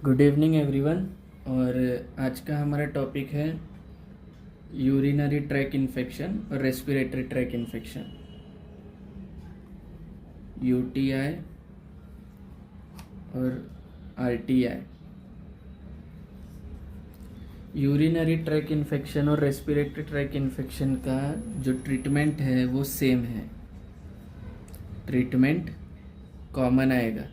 Good evening everyone. और आज का हमारा टॉपिक है यूरिनरी ट्रैक इन्फेक्शन और रेस्पिरेटरी ट्रैक इन्फेक्शन, यूटीआई और आरटीआई। यूरिनरी ट्रैक इन्फेक्शन और रेस्पिरेटरी ट्रैक इन्फेक्शन का जो ट्रीटमेंट है वो सेम है, ट्रीटमेंट कॉमन आएगा।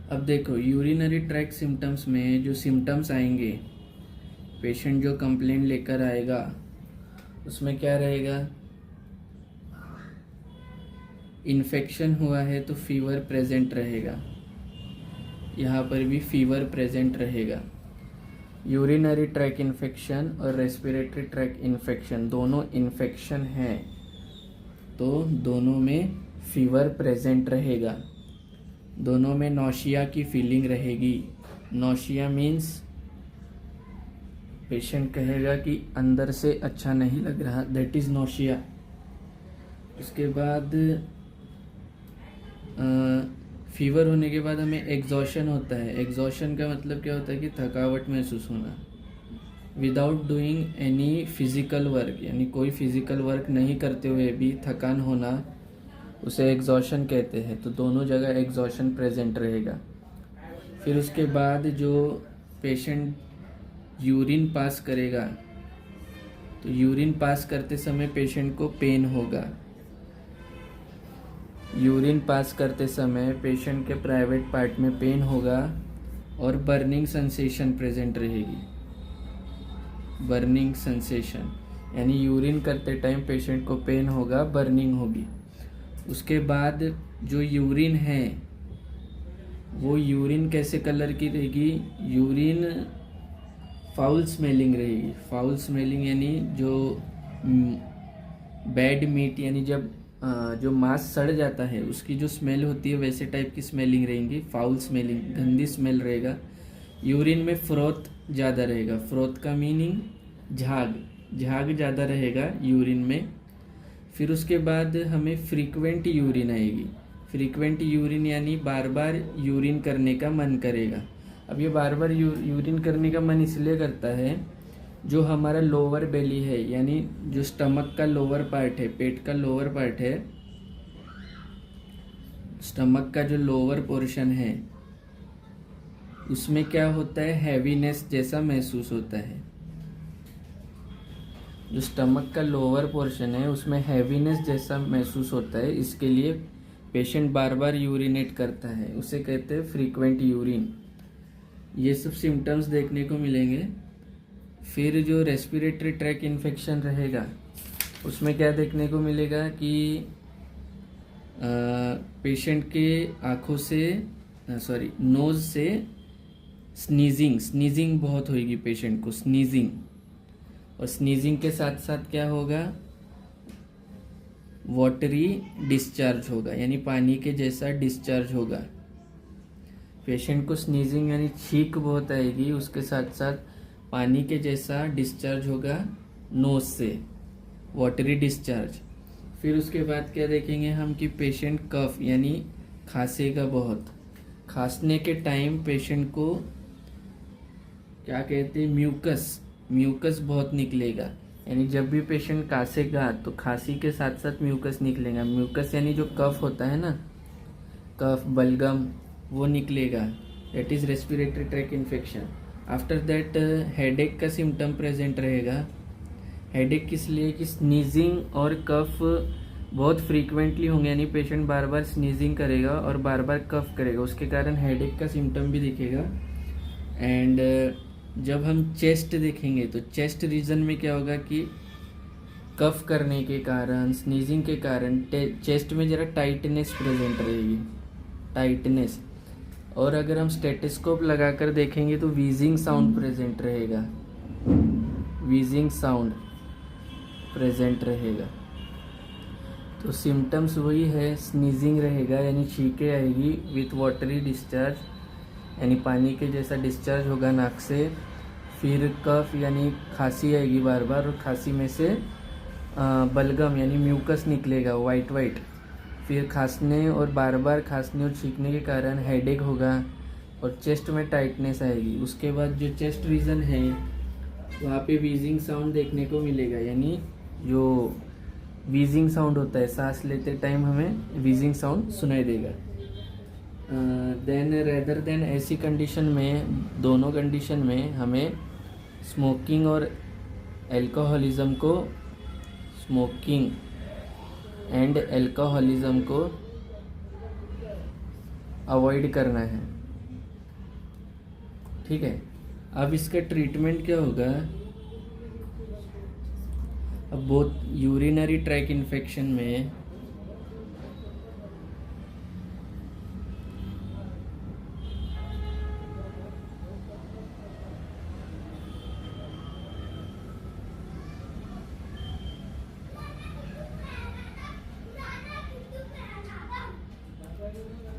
अब देखो, यूरिनरी ट्रैक सिम्टम्स में जो सिम्टम्स आएंगे, पेशेंट जो कंप्लेंट लेकर आएगा उसमें क्या रहेगा, इन्फेक्शन हुआ है तो फीवर प्रेजेंट रहेगा, यहाँ पर भी फीवर प्रेजेंट रहेगा। यूरिनरी ट्रैक इन्फेक्शन और रेस्पिरेटरी ट्रैक इन्फेक्शन दोनों इन्फेक्शन हैं तो दोनों में फीवर प्रेजेंट रहेगा, दोनों में नौशिया की फीलिंग रहेगी। नौशिया मीन्स पेशेंट कहेगा कि अंदर से अच्छा नहीं लग रहा, दैट इज़ नौशिया। उसके बाद फीवर होने के बाद हमें एग्जॉशन होता है। एग्जॉशन का मतलब क्या होता है कि थकावट महसूस होना without doing any physical work, यानी कोई फिजिकल वर्क नहीं करते हुए भी थकान होना, उसे एग्जॉशन कहते हैं। तो दोनों जगह एग्जॉशन प्रेजेंट रहेगा। फिर उसके बाद जो पेशेंट यूरिन पास करेगा तो यूरिन पास करते समय पेशेंट को पेन होगा। यूरिन पास करते समय पेशेंट के प्राइवेट पार्ट में पेन होगा और बर्निंग सेंसेशन प्रेजेंट रहेगी। बर्निंग सेंसेशन यानी यूरिन करते टाइम पेशेंट को पेन होगा, बर्निंग होगी। उसके बाद जो यूरिन है वो यूरिन कैसे कलर की रहेगी, यूरिन फाउल स्मेलिंग रहेगी। फाउल स्मेलिंग यानी जो बैड मीट, यानी जब जो मांस सड़ जाता है उसकी जो स्मेल होती है वैसे टाइप की स्मेलिंग रहेगी, फाउल स्मेलिंग, गंदी स्मेल रहेगा। यूरिन में फ्रोथ ज़्यादा रहेगा। फ्रोथ का मीनिंग झाग, झाग ज़्यादा रहेगा यूरिन में। फिर उसके बाद हमें फ्रीक्वेंट यूरिन आएगी। फ्रीक्वेंट यूरिन यानी बार बार यूरिन करने का मन करेगा। अब ये बार बार यूरिन करने का मन इसलिए करता है, जो हमारा लोअर बेली है, यानी जो स्टमक का लोअर पार्ट है, पेट का लोअर पार्ट है, स्टमक का जो लोअर पोर्शन है उसमें क्या होता है, हैवीनेस जैसा महसूस होता है। जो स्टमक का लोअर पोर्शन है उसमें हैवीनेस जैसा महसूस होता है, इसके लिए पेशेंट बार बार यूरिनेट करता है, उसे कहते हैं फ्रीक्वेंट यूरिन। ये सब सिम्टम्स देखने को मिलेंगे। फिर जो रेस्पिरेटरी ट्रैक इन्फेक्शन रहेगा उसमें क्या देखने को मिलेगा कि पेशेंट के आँखों से नोज़ से स्नीजिंग बहुत होगी पेशेंट को, स्नीजिंग। और स्नीजिंग के साथ साथ क्या होगा, वाटरी डिस्चार्ज होगा, यानी पानी के जैसा डिस्चार्ज होगा। पेशेंट को स्नीजिंग यानी छींक बहुत आएगी, उसके साथ साथ पानी के जैसा डिस्चार्ज होगा नोज से, वाटरी डिस्चार्ज। फिर उसके बाद क्या देखेंगे हम कि पेशेंट कफ यानी खांसेगा बहुत। खांसने के टाइम पेशेंट को क्या कहते हैं, म्यूकस बहुत निकलेगा। यानी जब भी पेशेंट खांसेगा तो खांसी के साथ साथ म्यूकस निकलेगा। म्यूकस यानी जो कफ होता है ना, कफ, बलगम, वो निकलेगा। That is respiratory tract infection. After that headache का सिम्टम प्रेजेंट रहेगा। हेडेक किस लिए कि स्नीजिंग और कफ बहुत फ्रीक्वेंटली होंगे, यानी पेशेंट बार बार स्नीजिंग करेगा और बार बार कफ करेगा, उसके कारण हेडेक का सिम्टम भी दिखेगा। एंड जब हम चेस्ट देखेंगे तो चेस्ट रीजन में क्या होगा कि कफ करने के कारण, स्नीजिंग के कारण चेस्ट में ज़रा टाइटनेस प्रेजेंट रहेगी, टाइटनेस। और अगर हम स्टेथोस्कोप लगाकर देखेंगे तो वीजिंग साउंड प्रेजेंट रहेगा, वीजिंग साउंड प्रेजेंट रहेगा। तो सिम्टम्स वही है, स्नीजिंग रहेगा यानी छींके आएगी विथ वाटरी डिस्चार्ज, यानी पानी के जैसा डिस्चार्ज होगा नाक से। फिर कफ यानी खांसी आएगी बार बार, और खांसी में से बलगम यानी म्यूकस निकलेगा, वाइट। फिर खांसने और बार बार खांसने और छींकने के कारण हेडेक होगा और चेस्ट में टाइटनेस आएगी। उसके बाद जो चेस्ट रीजन है वहाँ पे वीजिंग साउंड देखने को मिलेगा, यानी जो वीजिंग साउंड होता है, सांस लेते टाइम हमें वीजिंग साउंड सुनाई देगा। देन रेदर देन ऐसी कंडीशन में, दोनों कंडीशन में हमें स्मोकिंग और एल्कोहलिज्म को, स्मोकिंग एंड एल्कोहलिज्म को अवॉइड करना है। ठीक है, अब इसका ट्रीटमेंट क्या होगा? अब बहुत यूरिनरी ट्रैक इन्फेक्शन में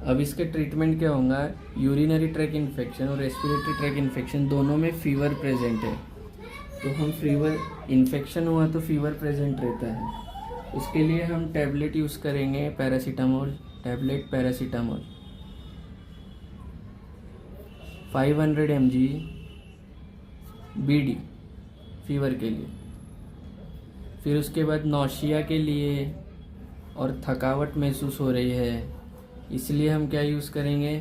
अब इसका ट्रीटमेंट क्या होगा? यूरिनरी ट्रैक इन्फेक्शन और रेस्पिरेटरी ट्रैक इन्फेक्शन दोनों में फीवर प्रेजेंट है, तो हम फीवर, इन्फेक्शन हुआ तो फीवर प्रेजेंट रहता है, उसके लिए हम टैबलेट यूज़ करेंगे, paracetamol tablet, paracetamol 500 mg BD fever के लिए। फिर उसके बाद नौशिया के लिए और थकावट महसूस हो रही है, इसलिए हम क्या यूज़ करेंगे?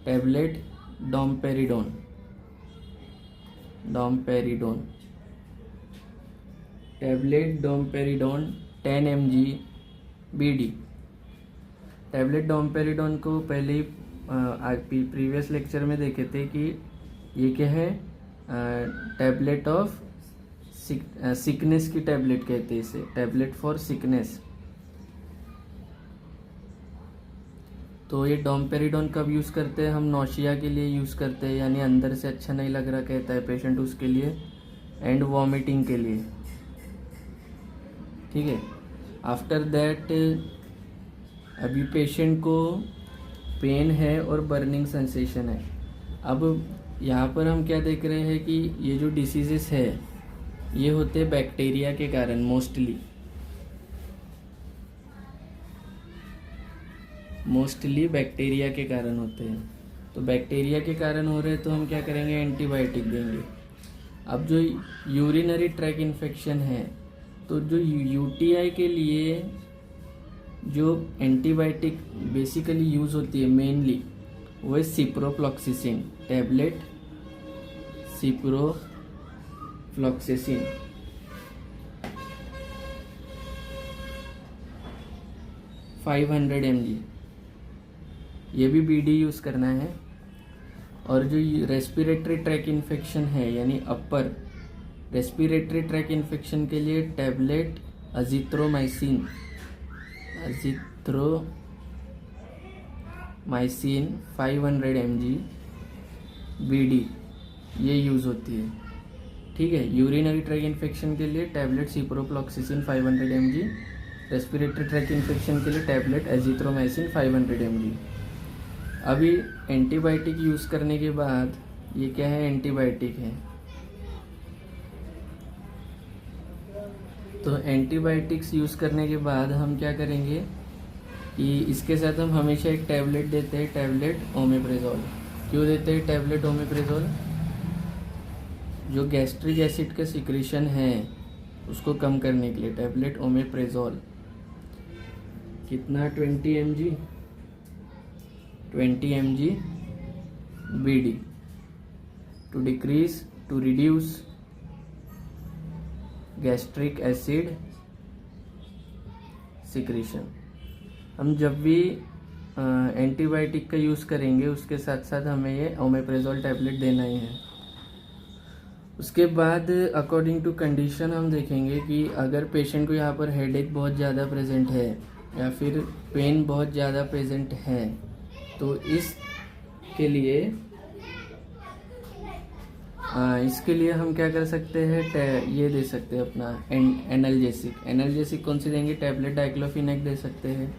Tablet domperidone, domperidone tablet domperidone 10 mg BD। Tablet domperidone को पहले ही प्रीवियस लेक्चर में देखे थे कि ये क्या है, टैबलेट ऑफ सिकनेस की टैबलेट कहते हैं इसे, टैबलेट फॉर सिकनेस। तो ये डोमपेरिडोन कब यूज़ करते हैं? हम नौशिया के लिए यूज़ करते हैं, यानी अंदर से अच्छा नहीं लग रहा कहता है पेशेंट, उसके लिए, एंड वॉमिटिंग के लिए। ठीक है, आफ्टर दैट अभी पेशेंट को पेन है और बर्निंग सेंसेशन है। अब यहाँ पर हम क्या देख रहे हैं कि ये जो डिसीजेस है ये होते हैं बैक्टीरिया के कारण, मोस्टली बैक्टीरिया के कारण होते हैं। तो बैक्टीरिया के कारण हो रहे हैं तो हम क्या करेंगे? एंटीबायोटिक देंगे। अब जो यूरिनरी ट्रैक इन्फेक्शन है, तो जो यूटीआई के लिए जो एंटीबायोटिक बेसिकली यूज़ होती है मेनली, वो है सिप्रोफ्लॉक्सिसिन टैबलेट, सिप्रोफ्लॉक्सिसिन 500 mg, ये भी बीडी यूज़ करना है। और जो रेस्पिरेटरी ट्रैक इन्फेक्शन है, यानी अपर रेस्पिरेटरी ट्रैक इन्फेक्शन के लिए टैबलेट अजिथ्रोमाइसिन 500 mg BD ये यूज़ होती है। ठीक है, यूरिनरी ट्रैक इन्फेक्शन के लिए tablet ciprofloxacin 500 mg, respiratory tract infection के लिए टैबलेट एजिथ्रोमाइसिन 500 mg। अभी एंटीबायोटिक यूज़ करने के बाद, ये क्या है? एंटीबायोटिक है। तो एंटीबायोटिक्स यूज़ करने के बाद हम क्या करेंगे कि इसके साथ हम हमेशा एक टैबलेट देते हैं, टैबलेट ओमेप्रेजोल। क्यों देते हैं टैबलेट ओमेप्रेजोल? जो गैस्ट्रिक एसिड का सिक्रीशन है उसको कम करने के लिए टैबलेट ओमेप्रेजोल। कितना? 20 mg BD to reduce gastric acid secretion. हम जब भी एंटीबायोटिक का यूज़ करेंगे उसके साथ साथ हमें ये ओमेप्रेजोल टैबलेट देना ही है। उसके बाद अकॉर्डिंग टू कंडीशन हम देखेंगे कि अगर पेशेंट को यहाँ पर हेडेक बहुत ज़्यादा प्रेजेंट है या फिर पेन बहुत ज़्यादा प्रेजेंट है, तो इसके लिए हम क्या कर सकते हैं? ये दे सकते हैं अपना एनाल्जेसिक कौन सी देंगे? टैबलेट डाइक्लोफिनेक दे सकते हैं,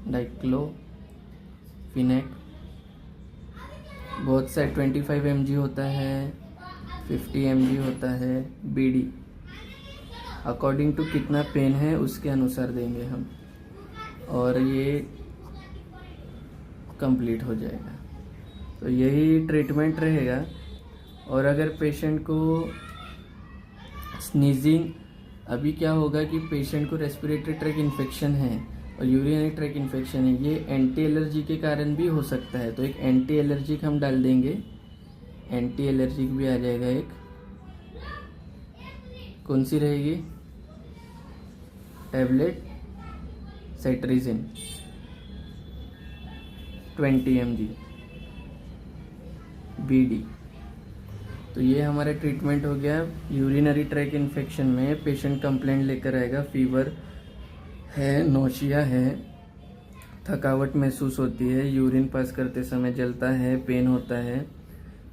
डाइक्लोफिनेक बहुत सा 25 mg होता है, 50 mg होता है BD। अकॉर्डिंग टू कितना पेन है उसके अनुसार देंगे हम। और ये कंप्लीट हो जाएगा। तो यही ट्रीटमेंट रहेगा। और अगर पेशेंट को स्नीजिंग, अभी क्या होगा कि पेशेंट को रेस्पिरेटरी ट्रैक इन्फेक्शन है और यूरिनरी ट्रैक इन्फेक्शन है, ये एंटी एलर्जी के कारण भी हो सकता है। तो एक एंटी एलर्जिक हम डाल देंगे, एंटी एलर्जिक भी आ जाएगा एक। कौन सी रहेगी? Tablet cetirizine 20 mg BD। तो ये हमारा ट्रीटमेंट हो गया। यूरिनरी ट्रैक इन्फेक्शन में पेशेंट कंप्लेंट लेकर आएगा, फीवर है, नोशिया है, थकावट महसूस होती है, यूरिन पास करते समय जलता है, पेन होता है,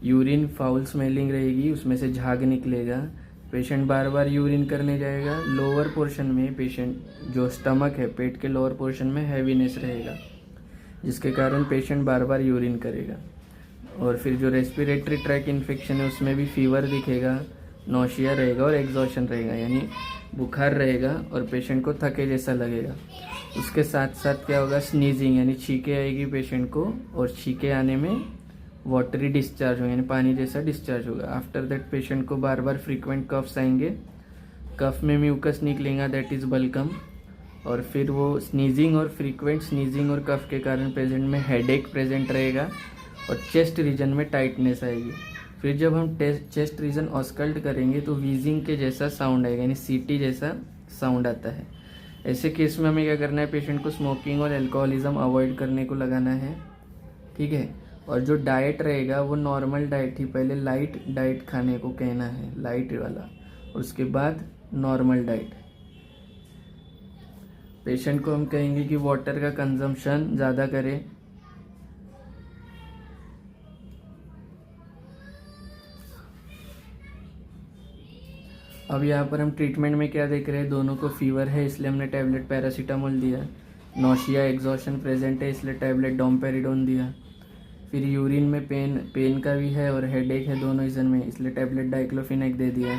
यूरिन फाउल स्मेलिंग रहेगी, उसमें से झाग निकलेगा, पेशेंट बार बार यूरिन करने जाएगा, लोअर पोर्शन में पेशेंट जो स्टमक है, पेट के लोअर पोर्शन में हैवीनेस रहेगा, जिसके कारण पेशेंट बार बार यूरिन करेगा। और फिर जो रेस्पिरेटरी ट्रैक इन्फेक्शन है उसमें भी फीवर दिखेगा, नोशिया रहेगा और एग्जॉशन रहेगा, यानी बुखार रहेगा और पेशेंट को थके जैसा लगेगा। उसके साथ साथ क्या होगा? स्नीजिंग, यानी छींके आएगी पेशेंट को और छींके आने में वाटरी डिस्चार्ज होगा, यानी पानी जैसा डिस्चार्ज होगा। आफ्टर दैट पेशेंट को बार बार फ्रीक्वेंट कफ्स आएंगे, कफ में म्यूकस निकलेगा, दैट इज़ बल्कम। और फिर वो स्नीजिंग और फ्रीक्वेंट स्नीजिंग और कफ के कारण पेशेंट में हेडेक प्रेजेंट रहेगा और चेस्ट रीजन में टाइटनेस आएगी। फिर जब हम चेस्ट रीजन ऑस्कल्ट करेंगे तो वीजिंग के जैसा साउंड आएगा, यानी सीटी जैसा साउंड आता है। ऐसे केस में हमें क्या करना है? पेशेंट को स्मोकिंग और अल्कोहलिज्म अवॉइड करने को लगाना है, ठीक है। और जो डाइट रहेगा वो नॉर्मल डाइट ही, पहले लाइट डाइट खाने को कहना है, लाइट वाला, और उसके बाद नॉर्मल डाइट। पेशेंट को हम कहेंगे कि वाटर का कंजम्पशन ज़्यादा करे। अब यहाँ पर हम ट्रीटमेंट में क्या देख रहे हैं? दोनों को फीवर है इसलिए हमने टैबलेट पैरासीटामोल दिया, नोशिया एग्जॉशन प्रेजेंट है इसलिए टैबलेट डोमपेरिडोन दिया। फिर यूरिन में पेन का भी है और हेडेक है दोनों रीजन में, इसलिए टैबलेट डाइक्लोफिनेक दे दिया।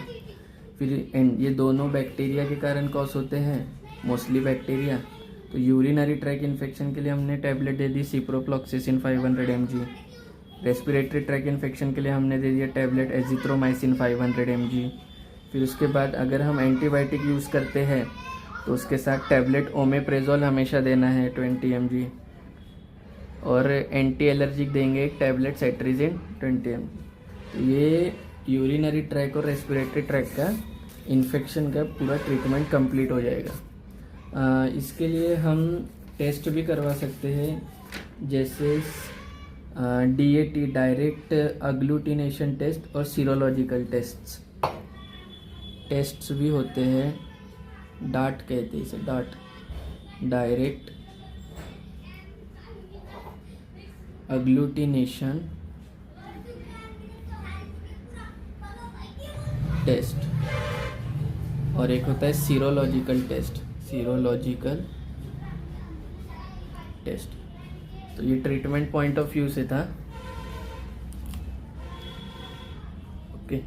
फिर ये दोनों बैक्टीरिया के कारण कॉज होते हैं, मोस्टली बैक्टीरिया। तो यूरिनरी ट्रैक इन्फेक्शन के लिए हमने टैबलेट दे दी ciprofloxacin 500 mg। Respiratory tract infection के लिए हमने दे दिया टैबलेट एजिथ्रोमाइसिन 500 mg। फिर उसके बाद अगर हम एंटीबायोटिक यूज़ करते हैं तो उसके साथ टैबलेट ओमेप्रेजोल हमेशा देना है 20 mg, और एंटी एलर्जिक देंगे एक टैबलेट सेट्रिजिन 20 mg। तो ये यूरिनरी ट्रैक और रेस्पिरेटरी ट्रैक का इन्फेक्शन का पूरा ट्रीटमेंट कंप्लीट हो जाएगा। इसके लिए हम टेस्ट भी करवा सकते हैं, जैसे DAT डायरेक्ट अग्लूटिनेशन टेस्ट और सीरोलॉजिकल टेस्ट्स भी होते हैं, डाट कहते हैं इसे, डाट डायरेक्ट अग्लूटिनेशन टेस्ट, और एक होता है सीरोलॉजिकल टेस्ट। तो ये ट्रीटमेंट पॉइंट ऑफ व्यू से था। ओके।